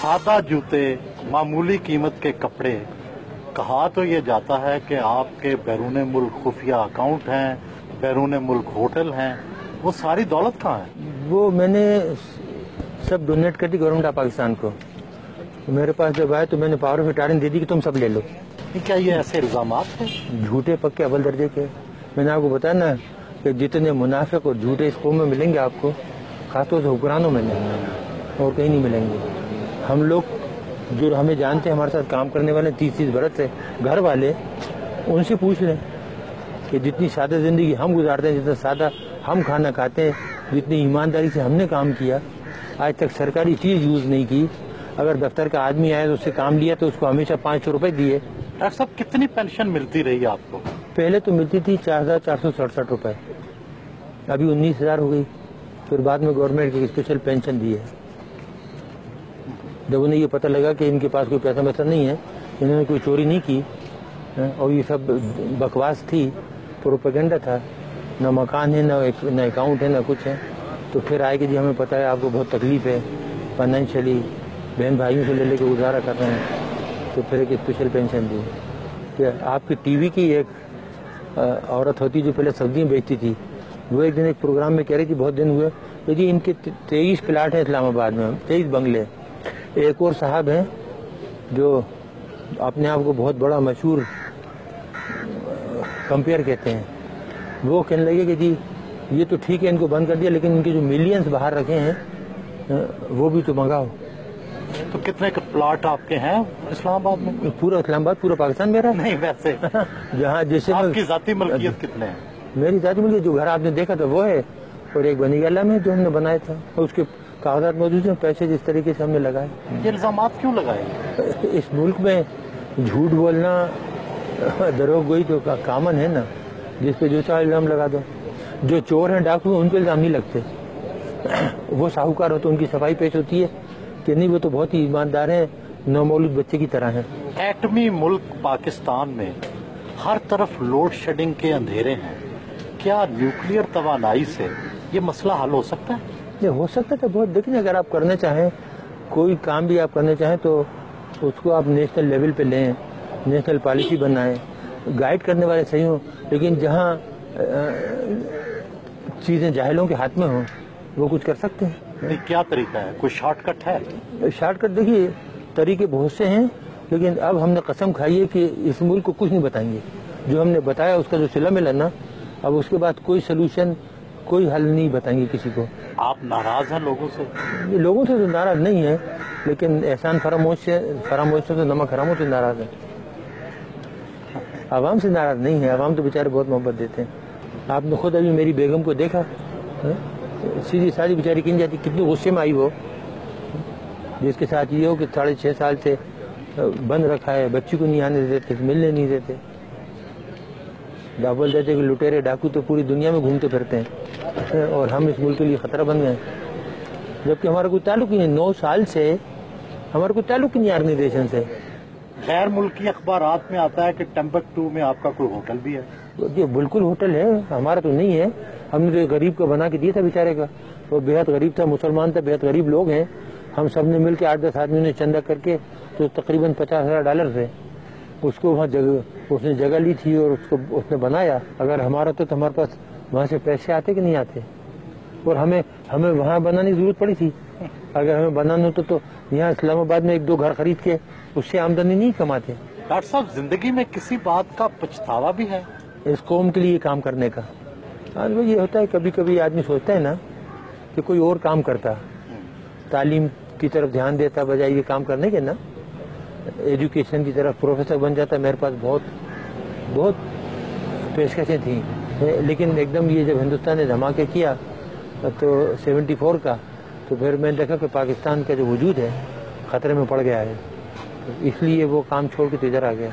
सादा जूते, मामूली कीमत के कपड़े, कहा तो ये जाता है कि आपके बैरून मुल्क खुफिया अकाउंट हैं, बैरून मुल्क होटल हैं, वो सारी दौलत कहाँ है? वो मैंने सब डोनेट कर दी गवर्नमेंट ऑफ पाकिस्तान को। मेरे पास जब आए तो मैंने पावर ऑफ अटॉर्नी दे दी कि तुम सब ले लो। क्या ये ऐसे इल्जामात हैं? झूठे पक्के अव्वल दर्जे के। मैंने आपको बताया ना कि जितने मुनाफिक और झूठे इस कौम में मिलेंगे आपको, खासतौर से हुक्मरानों में नहीं और कहीं नहीं मिलेंगे। हम लोग जो हमें जानते हैं, हमारे साथ काम करने वाले 30-30 बरस से घर वाले, उनसे पूछ लें कि जितनी सादा जिंदगी हम गुजारते हैं, जितना सादा हम खाना खाते हैं, जितनी ईमानदारी से हमने काम किया, आज तक सरकारी चीज यूज नहीं की। अगर दफ्तर का आदमी आया तो उससे काम लिया तो उसको हमेशा 500 रुपए दिए। डॉक्टर साहब, कितनी पेंशन मिलती रही आपको? पहले तो मिलती थी 4,467 रुपए, अभी 19,000 हो गई। फिर बाद में गवर्नमेंट की स्पेशल पेंशन दी है। जब उन्हें ये पता लगा कि इनके पास कोई पैसा वैसा नहीं है, इन्होंने कोई चोरी नहीं की और ये सब बकवास थी, प्रोपेगेंडा था, न मकान है, न अकाउंट है, न कुछ है, तो फिर आए कि जी हमें पता है आपको बहुत तकलीफ है फाइनेंशियली, बहन भाइयों से ले लेके गुजारा कर रहे हैं, तो फिर एक स्पेशल पेंशन दी। कि आपकी टीवी की एक औरत होती जो पहले सब्जियां बेचती थी, वो एक दिन एक प्रोग्राम में कह रही थी, बहुत दिन हुए, तो जी इनके 23 प्लाट हैं इस्लामाबाद में, 23 बंगले। एक और साहब हैं जो अपने आप को बहुत बड़ा मशहूर कंपेयर कहते हैं, वो कहने लगे कि जी ये तो ठीक है इनको बंद कर दिया, लेकिन इनके जो मिलियंस बाहर रखे हैं वो भी तो मंगाओ। तो कितने के प्लॉट आपके हैं इस्लामाबाद में? पूरा इस्लामाबाद, पूरा पाकिस्तान मेरा नहीं, वैसे जहाँ जैसे आपकी जाती मलकियत कितने हैं? मेरी जाती मलकियत जो घर आपने देखा था वो है, और एक बनी गला में जो हमने बनाया था, और उसके कागजात मौजूद हैं, पैसे जिस तरीके से हमने लगाए। ये इल्जामात क्यों लगाए? इस मुल्क में झूठ बोलना दरोगोई तो कामन है ना, जिस पे जो चाहे इल्जाम लगा दो। जो चोर हैं, डाकू, उन पे इल्जाम नहीं लगते। वो साहूकार हो तो उनकी सफाई पेश होती है कि नहीं वो तो बहुत ही ईमानदार हैं, नौमौलूद बच्चे की तरह हैं। एटमी मुल्क पाकिस्तान में हर तरफ लोड शेडिंग के अंधेरे हैं, क्या न्यूक्लियर तवानाई से ये मसला हल हो सकता है? ये हो सकता है बहुत। देखिए, अगर आप करना चाहें, कोई काम भी आप करना चाहें तो उसको आप नेशनल लेवल पे लें, नेशनल पॉलिसी बनाएं, गाइड करने वाले सही हों, लेकिन जहाँ चीजें जाहिलों के हाथ में हों वो कुछ कर सकते हैं। क्या तरीका है? कोई शॉर्टकट है? शॉर्टकट देखिए, तरीके बहुत से हैं, लेकिन अब हमने कसम खाई है कि इस मुल्क को कुछ नहीं बताएंगे। जो हमने बताया उसका जो सिला मिला ना, अब उसके बाद कोई सोल्यूशन, कोई हल नहीं बताएंगे किसी को। आप नाराज हैं लोगों से? लोगों से तो नाराज नहीं है, लेकिन एहसान फरामोश से तो नमक हरामों से नाराज है। आवाम से नाराज नहीं है, आवाम तो बेचारे बहुत मोहब्बत देते हैं। आपने खुद अभी मेरी बेगम को देखा, सीधी सादी बेचारी किन जाती, कितनी गुस्से में आई वो, जिसके साथ ये हो कि 6.5 साल से बंद रखा है, बच्ची को नहीं आने देते, मिलने नहीं देते, बोल देते कि लुटेरे डाकू तो पूरी दुनिया में घूमते फिरते हैं और हम इस मुल्क के लिए खतरा बन गए, जबकि हमारा कोई ताल्लुक ही नहीं। 9 साल से हमारा कोई ताल्लुक ही नहीं ऑर्गेनाइजेशन से। गैर मुल्की अखबारात में आता है कि टम्बकटू में आपका कोई होटल भी है। ये बिल्कुल होटल है, हमारा तो नहीं है। हमने तो गरीब को बना के दिया था बेचारे का, वो बेहद गरीब था, मुसलमान था, बेहद गरीब लोग हैं। हम सब ने मिल के 8-10 आदमियों ने चंदा करके, तो तकरीबन $50,000 थे, उसको वहाँ उसने जगह ली थी और उसको उसने बनाया। अगर हमारा तो हमारे पास वहाँ से पैसे आते कि नहीं आते, और हमें वहाँ बनाने की जरूरत पड़ी थी। अगर हमें बनाना होता तो यहाँ इस्लामाबाद में 1-2 घर खरीद के उससे आमदनी नहीं कमाते। डॉक्टर साहब, जिंदगी में किसी बात का पछतावा भी है? इस कौम के लिए काम करने का। आज वो ये होता है, कभी कभी आदमी सोचता है ना कि कोई और काम करता, तालीम की तरफ ध्यान देता बजाय ये काम करने के ना, एजुकेशन की तरफ प्रोफेसर बन जाता। मेरे पास बहुत पेशकशें थी, लेकिन एकदम ये जब हिंदुस्तान ने धमाके किया तो 74 का, तो फिर मैंने देखा कि पाकिस्तान का जो वजूद है खतरे में पड़ गया है, तो इसलिए वो काम छोड़ के तो इधर आ गया।